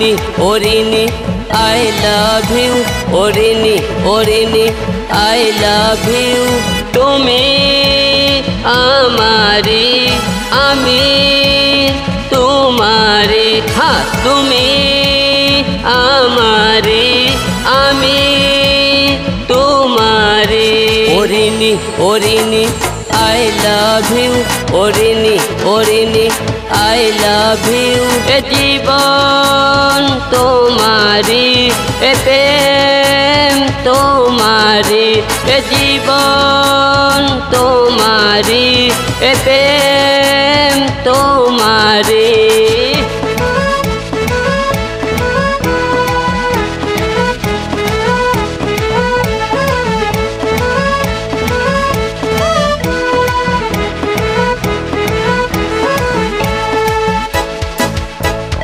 ওরিনি ওরিনি I love you ওরিনি ওরিনি আই লাভ ইউ তুমি আমারি আমি তোমারি হ্যাঁ তুমি আমারি আমি তোমারি ওরিনি ওরিনি আই লাভ ইউ ওরিনি ওরিনি আই লাভ ইউ এ জীবন তোমারি এ প্রেম তোমারি এ জীবন তোমারি এ প্রেম তোমারি